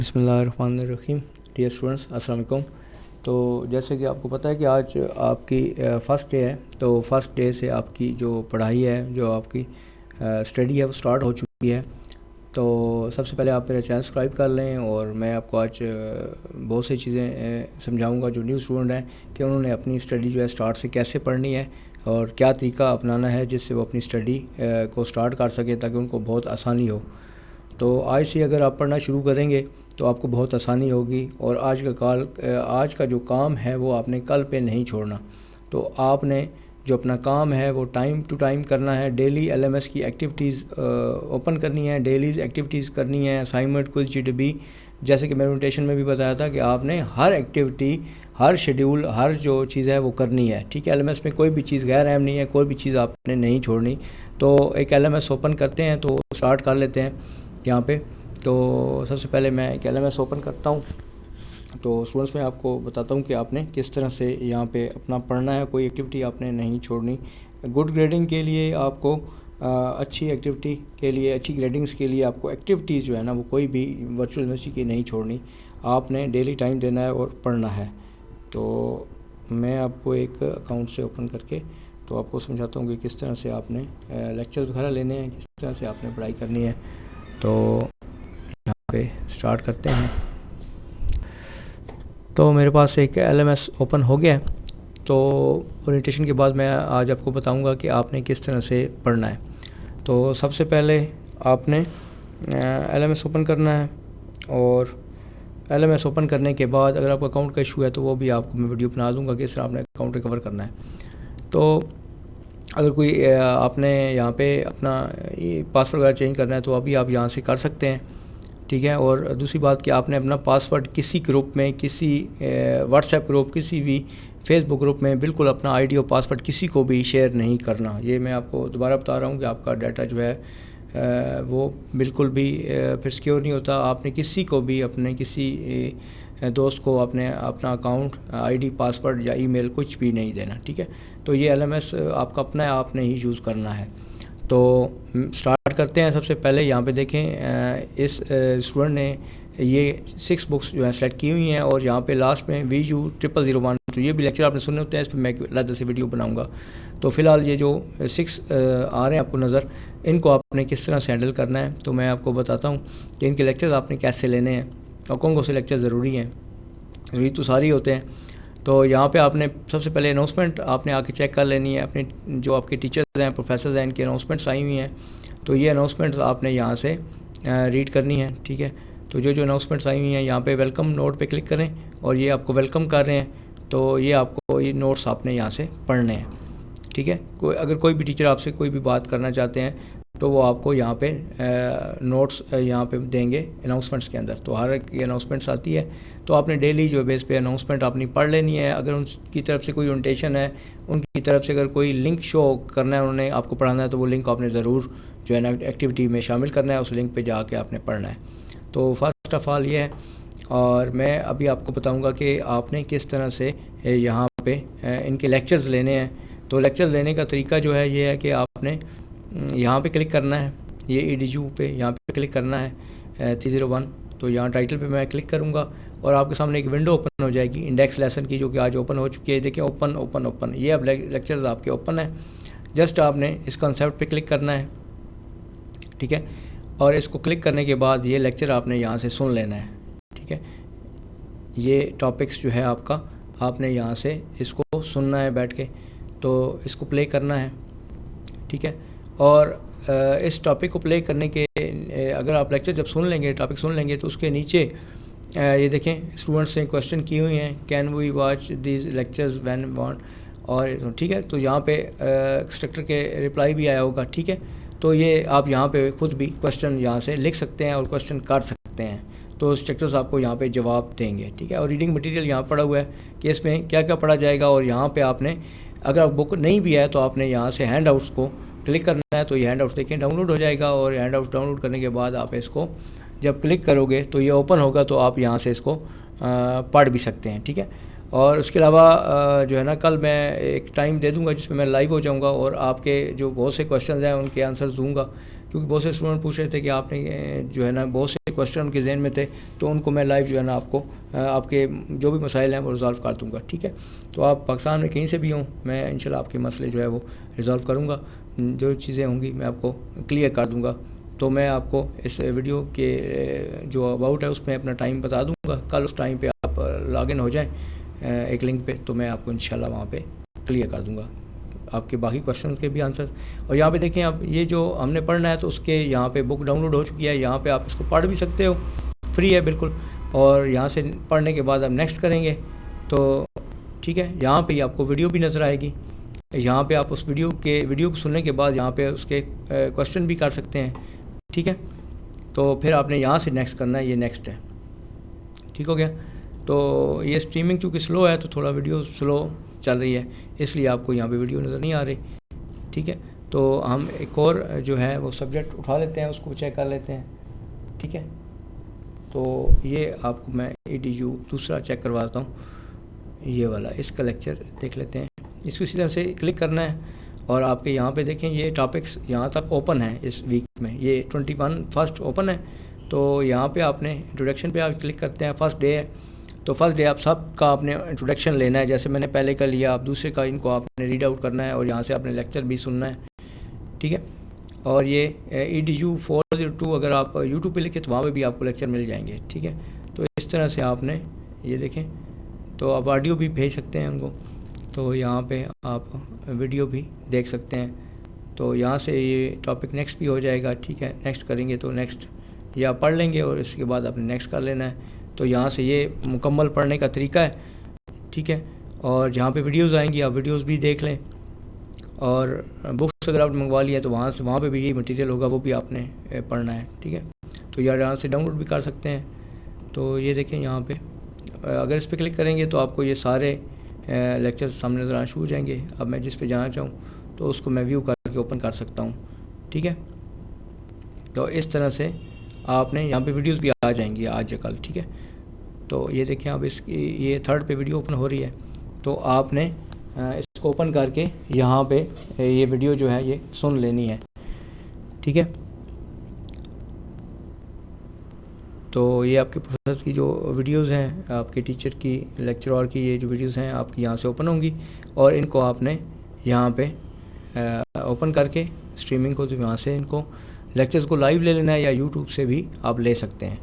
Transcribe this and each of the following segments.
बिस्मिल्लाहिर्रहमानिर्रहीम। Dear students, अस्सलाम वालेकुम। तो जैसे कि आपको पता है कि आज आपकी फ़र्स्ट डे है, तो फर्स्ट डे से आपकी जो पढ़ाई है, जो आपकी स्टडी है, वो स्टार्ट हो चुकी है। तो सबसे पहले आप मेरा चैनल सब्सक्राइब कर लें, और मैं आपको आज बहुत सी चीज़ें समझाऊंगा जो न्यू स्टूडेंट हैं कि उन्होंने अपनी स्टडी जो है स्टार्ट से कैसे पढ़नी है और क्या तरीका अपनाना है जिससे वो अपनी स्टडी को स्टार्ट कर सकें, ताकि उनको बहुत आसानी हो। तो आज से अगर आप पढ़ना शुरू करेंगे तो आपको बहुत आसानी होगी, और आज का जो काम है वो आपने कल पे नहीं छोड़ना। तो आपने जो अपना काम है वो टाइम टू टाइम करना है। डेली एलएमएस की एक्टिविटीज़ ओपन करनी है, डेली एक्टिविटीज़ करनी है, असाइनमेंट कुछ जीडीबी, जैसे कि मैंने नोटेशन में भी बताया था कि आपने हर एक्टिविटी, हर शेड्यूल, हर जो चीज़ है वो करनी है। ठीक है, एलएमएस में कोई भी चीज़ गैर अहम नहीं है, कोई भी चीज़ आपने नहीं छोड़नी। तो एक एलएमएस ओपन करते हैं, तो स्टार्ट कर लेते हैं यहाँ पे। तो सबसे पहले मैं एक एलएमएस ओपन करता हूँ। तो स्टूडेंट्स, मैं आपको बताता हूँ कि आपने किस तरह से यहाँ पे अपना पढ़ना है, कोई एक्टिविटी आपने नहीं छोड़नी। गुड ग्रेडिंग के लिए आपको अच्छी एक्टिविटी के लिए, अच्छी ग्रेडिंग्स के लिए आपको एक्टिविटीज़ जो है ना वो कोई भी वर्चुअल यूनिवर्सिटी की नहीं छोड़नी। आपने डेली टाइम देना है और पढ़ना है। तो मैं आपको एक अकाउंट से ओपन करके तो आपको समझाता हूँ कि किस तरह से आपने लेक्चर्स वगैरह लेने हैं, किस तरह से आपने पढ़ाई करनी है। तो यहाँ पे स्टार्ट करते हैं। तो मेरे पास एक एलएमएस ओपन हो गया है। तो ओरिएंटेशन के बाद मैं आज आपको बताऊंगा कि आपने किस तरह से पढ़ना है। तो सबसे पहले आपने एलएमएस ओपन करना है, और एलएमएस ओपन करने के बाद अगर आपका अकाउंट का इशू है तो वो भी आपको मैं वीडियो बना दूंगा कि इस तरह आपने अकाउंट रिकवर करना है। तो अगर कोई आपने यहाँ पे अपना पासवर्ड वगैरह चेंज करना है तो अभी आप यहाँ से कर सकते हैं। ठीक है, और दूसरी बात कि आपने अपना पासवर्ड किसी ग्रुप में, किसी व्हाट्सएप ग्रुप, किसी भी फेसबुक ग्रुप में बिल्कुल अपना आईडी और पासवर्ड किसी को भी शेयर नहीं करना। ये मैं आपको दोबारा बता रहा हूँ कि आपका डाटा जो है वो बिल्कुल भी फिर सिक्योर नहीं होता। आपने किसी को भी, अपने किसी दोस्त को अपना अकाउंट, आईडी, पासवर्ड या ईमेल कुछ भी नहीं देना। ठीक है, तो ये एलएमएस आपका अपना है, आपने ही यूज़ करना है। तो स्टार्ट करते हैं। सबसे पहले यहाँ पे देखें, इस स्टूडेंट ने ये 6 बुक्स जो है सेलेक्ट की हुई हैं, और यहाँ पे लास्ट में VU0001, तो ये भी लेक्चर आपने सुने होते हैं, इस पर मैं अलग से वीडियो बनाऊंगा। तो फ़िलहाल ये जो 6 आ रहे हैं आपको नज़र, इनको आपने किस तरह से हैंडल करना है तो मैं आपको बताता हूँ कि इनके लेक्चर्स आपने कैसे लेने हैं और कौन से लेक्चर ज़रूरी हैं। ज़रूरी तो सारे होते हैं। तो यहाँ पे आपने सबसे पहले अनाउंसमेंट आपने आके चेक कर लेनी है। अपने जो आपके टीचर्स हैं, प्रोफेसर्स हैं, इनकी अनाउंसमेंट्स आई हुई हैं, तो ये अनाउंसमेंट्स आपने यहाँ से रीड करनी है। ठीक है, तो जो अनाउंसमेंट्स आई हुई हैं, यहाँ पे वेलकम नोट पे क्लिक करें, और ये आपको वेलकम कर रहे हैं। तो ये आपको ये नोट्स आपने यहाँ से पढ़ने हैं। ठीक है, अगर कोई भी टीचर आपसे कोई भी बात करना चाहते हैं तो वो आपको यहाँ पे नोट्स यहाँ पे देंगे अनाउंसमेंट्स के अंदर। तो हर एक अनाउंसमेंट्स आती है, तो आपने डेली जो बेस पे अनाउंसमेंट अपनी पढ़ लेनी है। अगर उनकी तरफ से कोई ओरिएंटेशन है, उनकी तरफ से अगर कोई लिंक शो करना है, उन्होंने आपको पढ़ाना है, तो वो लिंक आपने ज़रूर जो है ना एक्टिविटी में शामिल करना है। उस लिंक पर जाके आपने पढ़ना है। तो फर्स्ट ऑफ ऑल ये है, और मैं अभी आपको बताऊँगा कि आपने किस तरह से यहाँ पर इनके लेक्चर्स लेने हैं। तो लेक्चर लेने का तरीका जो है ये है कि आपने यहाँ पे क्लिक करना है, ये EDU पे यहाँ पे क्लिक करना है 301। तो यहाँ टाइटल पे मैं क्लिक करूँगा और आपके सामने एक विंडो ओपन हो जाएगी इंडेक्स लेसन की, जो कि आज ओपन हो चुकी है। देखिए, ओपन ओपन ओपन, ये अब लेक्चर्स आपके ओपन है। जस्ट आपने इस कॉन्सेप्ट पे क्लिक करना है। ठीक है, और इसको क्लिक करने के बाद ये लेक्चर आपने यहाँ से सुन लेना है। ठीक है, ये टॉपिक्स जो है आपका, आपने यहाँ से इसको सुनना है बैठ के, तो इसको प्ले करना है। ठीक है, और इस टॉपिक को प्ले करने के अगर आप लेक्चर जब सुन लेंगे, टॉपिक सुन लेंगे, तो उसके नीचे ये देखें स्टूडेंट्स ने क्वेश्चन किए हुए हैं, can we watch these lectures when want. और ठीक है, तो यहाँ पे इंस्ट्रक्टर के रिप्लाई भी आया होगा। ठीक है, तो ये आप यहाँ पे खुद भी क्वेश्चन यहाँ से लिख सकते हैं और क्वेश्चन कर सकते हैं, तो इंस्ट्रक्टर्स आपको यहाँ पे जवाब देंगे। ठीक है, और रीडिंग मटेरियल यहाँ पड़ा हुआ है कि इसमें क्या क्या पढ़ा जाएगा। और यहाँ पे आपने, अगर बुक नहीं भी है तो आपने यहाँ से हैंड आउट्स को क्लिक करना है, तो ये हैंड आउट देखें डाउनलोड हो जाएगा। और हैंड आउट डाउनलोड करने के बाद आप इसको जब क्लिक करोगे तो ये ओपन होगा, तो आप यहाँ से इसको पढ़ भी सकते हैं। ठीक है, और उसके अलावा जो है ना कल मैं एक टाइम दे दूंगा जिसमें मैं लाइव हो जाऊंगा और आपके जो बहुत से क्वेश्चन हैं उनके आंसर्स दूंगा, क्योंकि बहुत से स्टूडेंट पूछ रहे थे कि आपने जो है ना बहुत से क्वेश्चन उनके जहन में थे, तो उनको मैं लाइव जो है ना आपको आपके जो भी मसाइल हैं वो रिज़ॉल्व कर दूंगा। ठीक है, तो आप पाकिस्तान में कहीं से भी हों, मैं इंशाल्लाह आपके मसले जो है वो रिज़ॉल्व करूँगा, जो चीज़ें होंगी मैं आपको क्लियर कर दूँगा। तो मैं आपको इस वीडियो के जो अबाउट है उसमें अपना टाइम बता दूँगा, कल उस टाइम पर आप लॉगिन हो जाएँ एक लिंक पे, तो मैं आपको इंशाल्लाह वहाँ पे क्लियर कर दूँगा आपके बाकी क्वेश्चंस के भी आंसर्स। और यहाँ पे देखें आप, ये जो हमने पढ़ना है तो उसके यहाँ पे बुक डाउनलोड हो चुकी है, यहाँ पे आप इसको पढ़ भी सकते हो, फ्री है बिल्कुल। और यहाँ से पढ़ने के बाद आप नेक्स्ट करेंगे तो ठीक है, यहाँ पे आपको वीडियो भी नज़र आएगी, यहाँ पे आप उस वीडियो को सुनने के बाद यहाँ पे उसके क्वेश्चन भी कर सकते हैं। ठीक है, तो फिर आपने यहाँ से नेक्स्ट करना है, ये नेक्स्ट है। ठीक हो गया। तो ये स्ट्रीमिंग चूँकि स्लो है तो थोड़ा वीडियो स्लो चल रही है, इसलिए आपको यहाँ पे वीडियो नज़र नहीं आ रही। ठीक है, तो हम एक और जो है वो सब्जेक्ट उठा लेते हैं, उसको चेक कर लेते हैं। ठीक है, तो ये आपको मैं EDU दूसरा चेक करवाता हूँ, ये वाला, इसका लेक्चर देख लेते हैं। इसको इसी तरह से क्लिक करना है और आपके यहाँ पे देखें ये टॉपिक्स यहाँ तक ओपन है इस वीक में, ये 21 फर्स्ट ओपन है। तो यहाँ पे आपने इंट्रोडक्शन पे आप क्लिक करते हैं, फर्स्ट डे है तो फर्स्ट डे आप सब का आपने इंट्रोडक्शन लेना है, जैसे मैंने पहले कर लिया, आप दूसरे का इनको आपने रीड आउट करना है और यहाँ से आपने लेक्चर भी सुनना है। ठीक है, और ये EDU 402 अगर आप YouTube पे लिखें तो वहाँ पे भी आपको लेक्चर मिल जाएंगे। ठीक है, तो इस तरह से आपने ये देखें, तो आप ऑडियो भी भेज सकते हैं उनको, तो यहाँ पे आप वीडियो भी देख सकते हैं। तो यहाँ से ये टॉपिक नेक्स्ट भी हो जाएगा। ठीक है, नेक्स्ट करेंगे तो नेक्स्ट ये आप पढ़ लेंगे और इसके बाद आपने नेक्स्ट कर लेना है। तो यहाँ से ये मुकम्मल पढ़ने का तरीका है। ठीक है, और जहाँ पे वीडियोस आएंगी आप वीडियोस भी देख लें, और बुक्स अगर आप मंगवा लिया तो वहाँ पे भी यही मटेरियल होगा, वो भी आपने पढ़ना है। ठीक है, तो यार यहाँ से डाउनलोड भी कर सकते हैं। तो ये देखें यहाँ पे अगर इस पर क्लिक करेंगे तो आपको ये सारे लेक्चर्स सामने नज़र आना शुरू हो जाएंगे। अब मैं जिस पे जाना चाहूँ तो उसको मैं व्यू करके ओपन कर सकता हूँ। ठीक है, तो इस तरह से आपने यहाँ पे वीडियोस भी आ जाएंगी आज या कल। ठीक है, तो ये देखें आप ये थर्ड पे वीडियो ओपन हो रही है, तो आपने इसको ओपन करके यहाँ पे ये वीडियो जो है ये सुन लेनी है। ठीक है, तो ये आपके प्रोफेसर की जो वीडियोस हैं, आपके टीचर की, लेक्चरर की ये जो वीडियोस हैं आपकी यहाँ से ओपन होंगी और इनको आपने यहाँ पे ओपन करके स्ट्रीमिंग को, तो यहाँ से इनको लेक्चर्स को लाइव ले लेना है या YouTube से भी आप ले सकते हैं।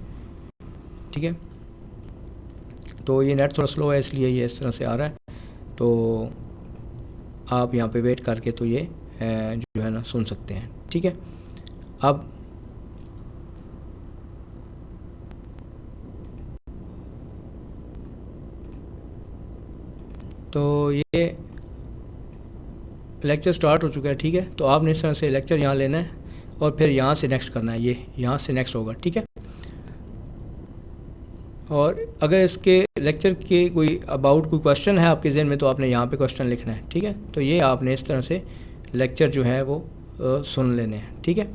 ठीक है, तो ये नेट थोड़ा स्लो है इसलिए ये इस तरह से आ रहा है, तो आप यहाँ पे वेट करके तो ये जो है ना सुन सकते हैं। ठीक है, अब तो ये लेक्चर स्टार्ट हो चुका है। ठीक है, तो आपने इस तरह से लेक्चर यहाँ लेना है और फिर यहाँ से नेक्स्ट करना है, ये यहाँ से नेक्स्ट होगा। ठीक है, और अगर इसके लेक्चर के कोई अबाउट कोई क्वेश्चन है आपके जहन में तो आपने यहाँ पे क्वेश्चन लिखना है। ठीक है, तो ये आपने इस तरह से लेक्चर जो है वो सुन लेने हैं। ठीक है,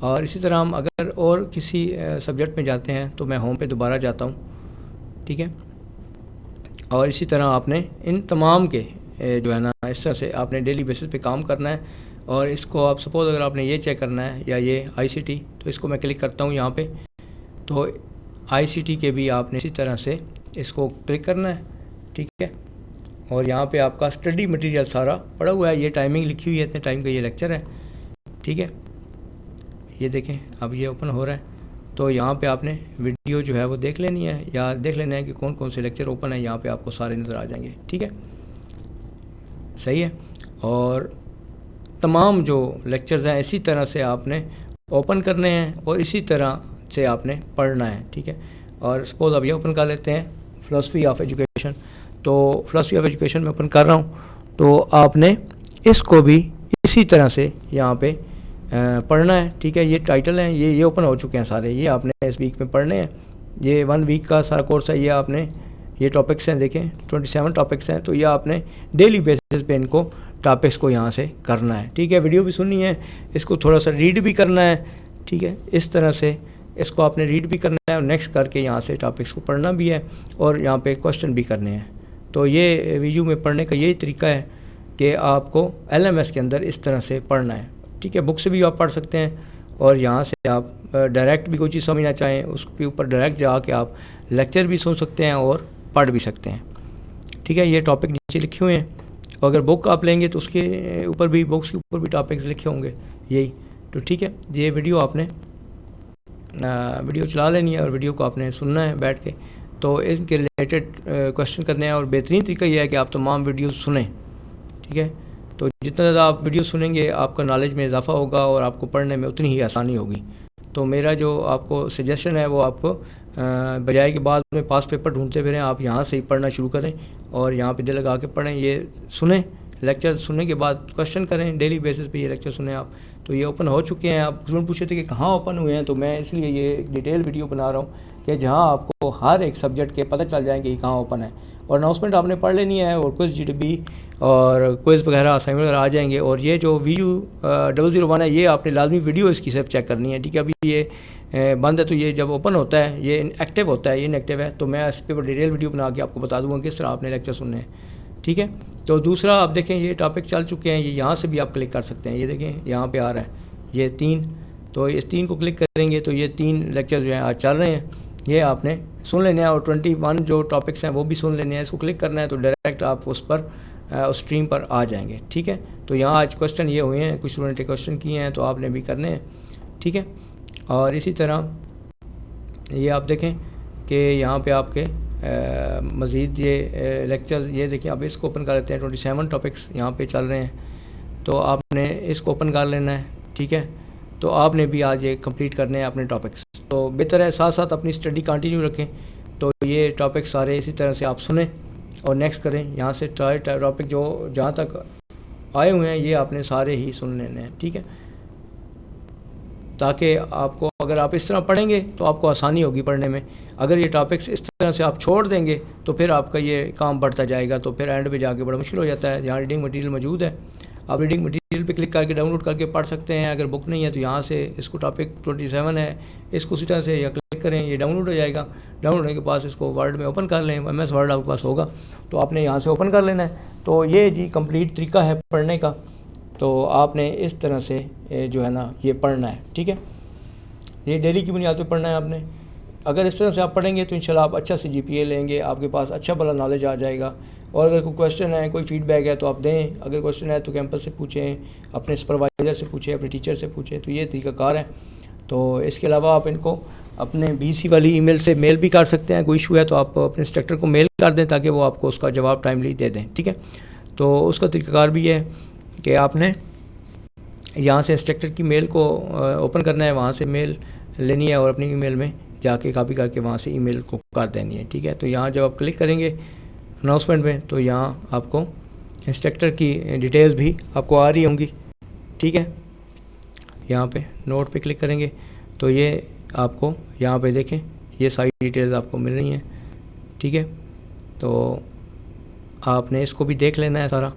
और इसी तरह हम अगर और किसी सब्जेक्ट में जाते हैं तो मैं होम पे दोबारा जाता हूँ। ठीक है, और इसी तरह आपने इन तमाम के जो है ना इस तरह से आपने डेली बेसिस पे काम करना है। और इसको आप सपोज़ अगर आपने ये चेक करना है या ये ICT, तो इसको मैं क्लिक करता हूँ यहाँ पे, तो ICT के भी आपने इसी तरह से इसको क्लिक करना है। ठीक है, और यहाँ पे आपका स्टडी मटेरियल सारा पड़ा हुआ है, ये टाइमिंग लिखी हुई है, इतने टाइम का ये लेक्चर है। ठीक है, ये देखें अब ये ओपन हो रहा है, तो यहाँ पे आपने वीडियो जो है वो देख लेनी है या देख लेना है कि कौन कौन से लेक्चर ओपन है, यहाँ पे आपको सारे नज़र आ जाएंगे। ठीक है, सही है, और तमाम जो लेक्चर्स हैं इसी तरह से आपने ओपन करने हैं और इसी तरह से आपने पढ़ना है। ठीक है, और सपोज़ अब ये ओपन कर लेते हैं फ़िलासफ़ी ऑफ एजुकेशन, तो फ़िलासफ़ी ऑफ एजुकेशन में ओपन कर रहा हूँ, तो आपने इसको भी इसी तरह से यहाँ पे पढ़ना है। ठीक है, ये टाइटल हैं, ये ओपन हो चुके हैं सारे, ये आपने इस वीक में पढ़ने हैं। ये 1 वीक का सारा कोर्स है, ये आपने ये टॉपिक्स हैं, देखें 27 टॉपिक्स हैं, तो ये आपने डेली बेसिस पे इनको टॉपिक्स को यहाँ से करना है। ठीक है, वीडियो भी सुननी है, इसको थोड़ा सा रीड भी करना है। ठीक है, इस तरह से इसको आपने रीड भी करना है और नेक्स्ट करके यहाँ से टॉपिक्स को पढ़ना भी है और यहाँ पे क्वेश्चन भी करने हैं। तो ये वीडियो में पढ़ने का यही तरीका है कि आपको LMS के अंदर इस तरह से पढ़ना है, ठीक है। बुक से भी आप पढ़ सकते हैं और यहाँ से आप डायरेक्ट भी कोई चीज़ समझना चाहें उसके ऊपर डायरेक्ट जाके आप लेक्चर भी सुन सकते हैं और पढ़ भी सकते हैं, ठीक है। ये टॉपिक नीचे लिखे हुए हैं और अगर बुक आप लेंगे तो उसके ऊपर भी, बुक्स के ऊपर भी टॉपिक्स लिखे होंगे यही, तो ठीक है। ये वीडियो आपने वीडियो चला लेनी है और वीडियो को आपने सुनना है बैठ के, तो इनके रिलेटेड क्वेश्चन करने हैं। और बेहतरीन तरीका यह है कि आप तमाम वीडियो सुनें, ठीक है। तो जितना ज़्यादा आप वीडियो सुनेंगे आपका नॉलेज में इजाफा होगा और आपको पढ़ने में उतनी ही आसानी होगी। तो मेरा जो आपको सजेशन है वो आपको बजाय के बाद में पास पेपर ढूंढते फिरें, आप यहाँ से ही पढ़ना शुरू करें और यहाँ पे दिल लगा के पढ़ें। ये सुने लेक्चर सुनने के बाद क्वेश्चन करें, डेली बेसिस पे ये लेक्चर सुने आप। तो ये ओपन हो चुके हैं। आप ज़रूर पूछे थे कि कहाँ ओपन हुए हैं, तो मैं इसलिए ये डिटेल वीडियो बना रहा हूँ कि जहाँ आपको हर एक सब्जेक्ट के पता चल जाएंगे कि कहाँ ओपन है। और अनाउंसमेंट आपने पढ़ लेनी है और क्विज़ GDB और क्विज़ वगैरह असाइनमेंट वगैरह आ जाएंगे। और ये जो VU001 है ये आपने लाजमी वीडियो इसकी सिर्फ चेक करनी है, ठीक है। अभी ये बंद है, तो ये जब ओपन होता है ये एक्टिव होता है, ये इनएक्टिव है, तो मैं इस पर डिटेल वीडियो बना के आपको बता दूँगा किस तरह आपने लेक्चर सुनने हैं, ठीक है। तो दूसरा आप देखें ये टॉपिक चल चुके हैं, ये यहाँ से भी आप क्लिक कर सकते हैं। ये देखें यहाँ पे आ रहा है ये 3, तो इस 3 को क्लिक करेंगे तो ये 3 लेक्चर जो हैं आज चल रहे हैं, ये आपने सुन लेने हैं। और 21 जो टॉपिक्स हैं वो भी सुन लेने हैं। इसको क्लिक करना है तो डायरेक्ट आप उस पर उस स्ट्रीम पर आ जाएंगे, ठीक है। तो यहाँ आज क्वेश्चन ये हुए हैं, कुछ स्टूडेंट ने क्वेश्चन किए हैं तो आपने भी करने हैं, ठीक है। और इसी तरह ये आप देखें कि यहाँ पे आपके मज़ीद ये लेक्चर्स, ये देखिए आप इसको ओपन कर लेते हैं। 27 टॉपिक्स यहाँ पे चल रहे हैं, तो आपने इसको ओपन कर लेना है, ठीक है। तो आपने भी आज ये कंप्लीट करने हैं अपने टॉपिक्स। तो बेहतर है साथ साथ अपनी स्टडी कंटिन्यू रखें। तो ये टॉपिक सारे इसी तरह से आप सुने और नेक्स्ट करें। यहाँ से टॉपिक जो जहाँ तक आए हुए हैं ये आपने सारे ही सुन लेने हैं, ठीक है। ताकि आपको, अगर आप इस तरह पढ़ेंगे तो आपको आसानी होगी पढ़ने में। अगर ये टॉपिक्स इस तरह से आप छोड़ देंगे तो फिर आपका ये काम बढ़ता जाएगा, तो फिर एंड पे जाके बड़ा मुश्किल हो जाता है। यहाँ रीडिंग मटेरियल मौजूद है, आप रीडिंग मटेरियल पे क्लिक करके डाउनलोड करके पढ़ सकते हैं। अगर बुक नहीं है तो यहाँ से इसको टॉपिक 27 है, इसको उसी तरह से या क्लिक करें, ये डाउनलोड हो जाएगा। डाउनलोड होने के बाद इसको वर्ड में ओपन कर लें, MS वर्ड आपके पास होगा तो आपने यहाँ से ओपन कर लेना है। तो ये जी कंप्लीट तरीका है पढ़ने का। तो आपने इस तरह से जो है ना ये पढ़ना है, ठीक है। ये डेली की बुनियाद पे पढ़ना है आपने। अगर इस तरह से आप पढ़ेंगे तो इंशाल्लाह आप अच्छा से GPA लेंगे, आपके पास अच्छा भला नॉलेज आ जाएगा। और अगर कोई क्वेश्चन है, कोई फीडबैक है तो आप दें। अगर क्वेश्चन है तो कैंपस से पूछें, अपने सुपरवाइज़र से पूछें, अपने टीचर से पूछें। तो ये तरीक़ाकार है। तो इसके अलावा आप इनको अपने BC वाली ईमेल से मेल भी कर सकते हैं। कोई इशू है तो आप अपने इंस्ट्रक्टर को मेल कर दें ताकि वो आपको उसका जवाब टाइमली दे दें, ठीक है। तो उसका तरीक़ाकार भी है कि आपने यहाँ से इंस्ट्रक्टर की मेल को ओपन करना है, वहाँ से मेल लेनी है और अपनी ईमेल में जाके कॉपी करके वहाँ से ईमेल को कर देनी है, ठीक है। तो यहाँ जब आप क्लिक करेंगे अनाउंसमेंट में तो यहाँ आपको इंस्ट्रक्टर की डिटेल्स भी आपको आ रही होंगी, ठीक है। यहाँ पे नोट पे क्लिक करेंगे तो ये आपको यहाँ पे देखें ये सारी डिटेल्स आपको मिल रही हैं, ठीक है। तो आपने इसको भी देख लेना है सारा।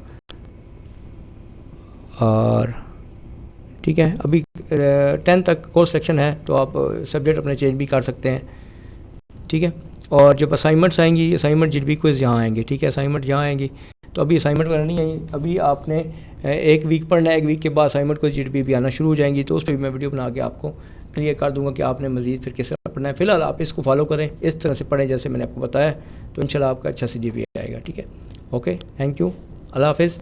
और ठीक है, अभी 10 तक कोर्स सेक्शन है तो आप सब्जेक्ट अपने चेंज भी कर सकते हैं, ठीक है। और जब असाइनमेंट्स आएंगी, असाइनमेंट GDB क्विज़ यहाँ आएंगे, ठीक है। असाइनमेंट यहाँ आएंगी तो अभी असाइनमेंट वगैरह नहीं आई। अभी आपने 1 वीक पढ़ना है, 1 वीक के बाद असाइनमेंट क्विज़ GDB भी आना शुरू हो जाएंगी। तो उस पर भी मैं वीडियो बना के आपको क्लियर कर दूँगा कि आपने मज़ीद फिर किस तरह पढ़ना है। फ़िलहाल आप इसको फॉलो करें, इस तरह से पढ़ें जैसे मैंने आपको बताया, तो इंशाल्लाह आपका अच्छा CGPA आएगा, ठीक है। ओके, थैंक यू, अल्लाह हाफ़िज़।